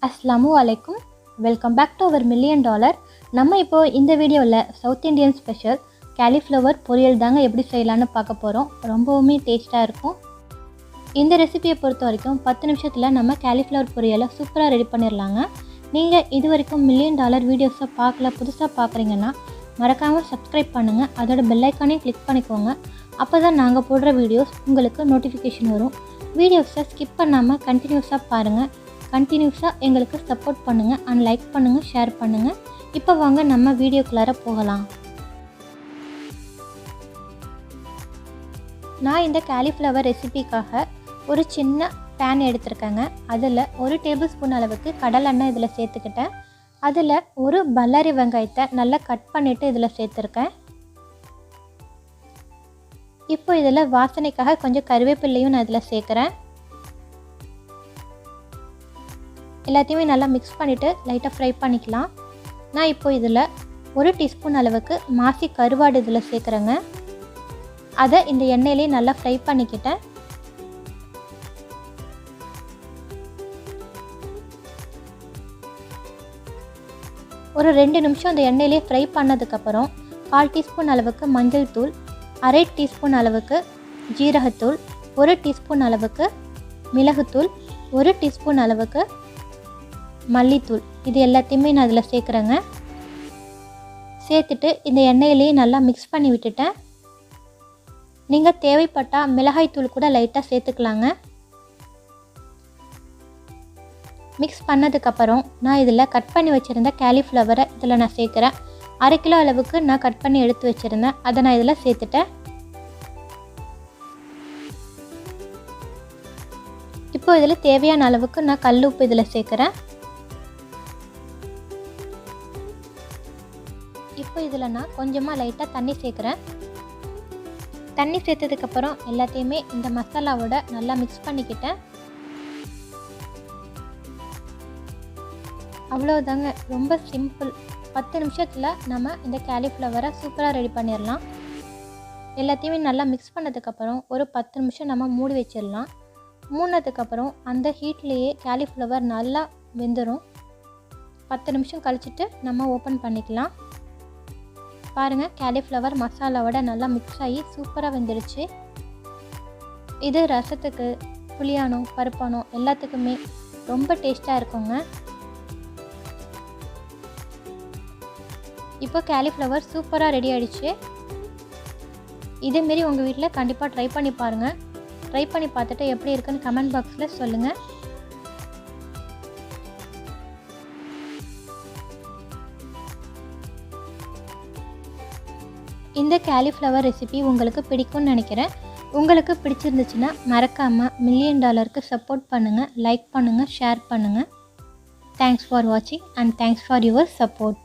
ASSALAMU welcome back to our $1 million. நம்ம இப்போ இந்த வீடியோல சவுத் இந்தியன் ஸ்பெஷல் cauliflower பொரியல் தாங்க எப்படி செய்யலாம்னு பார்க்க போறோம். ரொம்பவே டேஸ்டா இருக்கும். இந்த ரெசிபியை பொறுத்த வரைக்கும் 10 நிமிஷத்துல நம்ம cauliflower பொரியலை சூப்பரா ரெடி பண்ணிரலாங்க. நீங்க இதுவரைக்கும் $1 million வீடியோஸை பார்க்கல புதுசா பார்க்கறீங்கன்னா மறக்காம subscribe பண்ணுங்க. அதோட பெல் ஐகானையும் கிளிக் பண்ணிக்கோங்க. அப்பதான் நாங்க போடுற வீடியோஸ் உங்களுக்கு நோட்டிஃபிகேஷன் வரும். வீடியோஸை ஸ்கிப் பண்ணாம கண்டினியூஸா பாருங்க. கண்டினியூஸா எங்களுக்கு சப்போர்ட் பண்ணுங்க and லைக் பண்ணுங்க, ஷேர் பண்ணுங்க. இப்போ வாங்க நம்ம வீடியோக்குள்ளார போகலாம். நான் இந்த cauliflower ரெசிபிக்காக ஒரு சின்ன pan எடுத்துர்க்கேங்க. அதில் 1 டேபிள்ஸ்பூன் அளவுக்கு கடலெண்ணெய் இதில் சேர்த்துக்கிட்டேன். அதில் ஒரு பல்லாரி வெங்காயத்தை நல்லா கட் பண்ணிட்டு இதில் சேர்த்துர்க்கேன். இப்போ இதில் வாசனைக்காக கொஞ்சம் கறிவேப்பிலையும் நான் இதில் சேர்க்குறேன். எல்லாத்தையுமே நல்லா மிக்ஸ் பண்ணிவிட்டு லைட்டாக ஃப்ரை பண்ணிக்கலாம். நான் இப்போ இதில் 1 டீஸ்பூன் அளவுக்கு மாசி கருவாடு இதில் சேர்க்குறேங்க. அதை இந்த எண்ணெயிலே நல்லா ஃப்ரை பண்ணிக்கிட்டேன். ஒரு 2 நிமிஷம் அந்த எண்ணெயிலே ஃப்ரை பண்ணதுக்கப்புறம் 1/4 டீஸ்பூன் அளவுக்கு மஞ்சள் தூள், 1/2 டீஸ்பூன் அளவுக்கு ஜீரகத்தூள், 1 டீஸ்பூன் அளவுக்கு மிளகுத்தூள், 1 டீஸ்பூன் அளவுக்கு மல்லித்தூள், இது எல்லாத்தையுமே நான் அதில் சேர்க்குறேங்க. சேர்த்துட்டு இந்த எண்ணெயிலேயே நல்லா மிக்ஸ் பண்ணி விட்டுட்டேன். நீங்கள் தேவைப்பட்டால் மிளகாய்த்தூள் கூட லைட்டாக சேர்த்துக்கலாங்க. மிக்ஸ் பண்ணதுக்கப்புறம் நான் இதில் கட் பண்ணி வச்சுருந்த cauliflower இதில் நான் சேர்க்குறேன். 1/2 கிலோ அளவுக்கு நான் கட் பண்ணி எடுத்து வச்சுருந்தேன். அதை நான் இதில் சேர்த்துட்டேன். இப்போ இதில் தேவையான அளவுக்கு நான் கல் உப்பு இதில் சேர்க்குறேன். இப்போ இதில் நான் கொஞ்சமாக லைட்டாக தண்ணி சேர்க்குறேன். தண்ணி சேர்த்ததுக்கப்புறம் எல்லாத்தையுமே இந்த மசாலாவோட நல்லா மிக்ஸ் பண்ணிக்கிட்டேன். அவ்வளோதாங்க, ரொம்ப சிம்பிள். 10 நிமிஷத்தில் நம்ம இந்த cauliflower சூப்பராக ரெடி பண்ணிடலாம். எல்லாத்தையுமே நல்லா மிக்ஸ் பண்ணதுக்கப்புறம் ஒரு 10 நிமிஷம் நம்ம மூடி வச்சிடலாம். மூடினதுக்கப்புறம் அந்த ஹீட்லேயே cauliflower நல்லா வெந்துடும். 10 நிமிஷம் கழிச்சிட்டு நம்ம ஓப்பன் பண்ணிக்கலாம். பாருங்கள், cauliflower மசாலாவோட நல்லா மிக்ஸ் ஆகி சூப்பராக வெந்துடுச்சு. இது ரசத்துக்கு, புளியானம், பருப்பானம் எல்லாத்துக்குமே ரொம்ப டேஸ்ட்டாக இருக்குங்க. இப்போ cauliflower சூப்பராக ரெடி ஆகிடுச்சு. இதேமாரி உங்கள் வீட்டில் கண்டிப்பாக ட்ரை பண்ணி பாருங்கள். ட்ரை பண்ணி பார்த்துட்டு எப்படி இருக்குன்னு கமெண்ட் பாக்ஸில் சொல்லுங்கள். இந்த cauliflower ரெசிபி உங்களுக்கு பிடிக்கும்னு நினைக்கிறேன். உங்களுக்கு பிடிச்சிருந்துச்சுன்னா மறக்காமல் $1 million சப்போர்ட் பண்ணுங்கள், லைக் பண்ணுங்கள், ஷேர் பண்ணுங்கள். தேங்க்ஸ் ஃபார் வாட்சிங் and thanks for your support.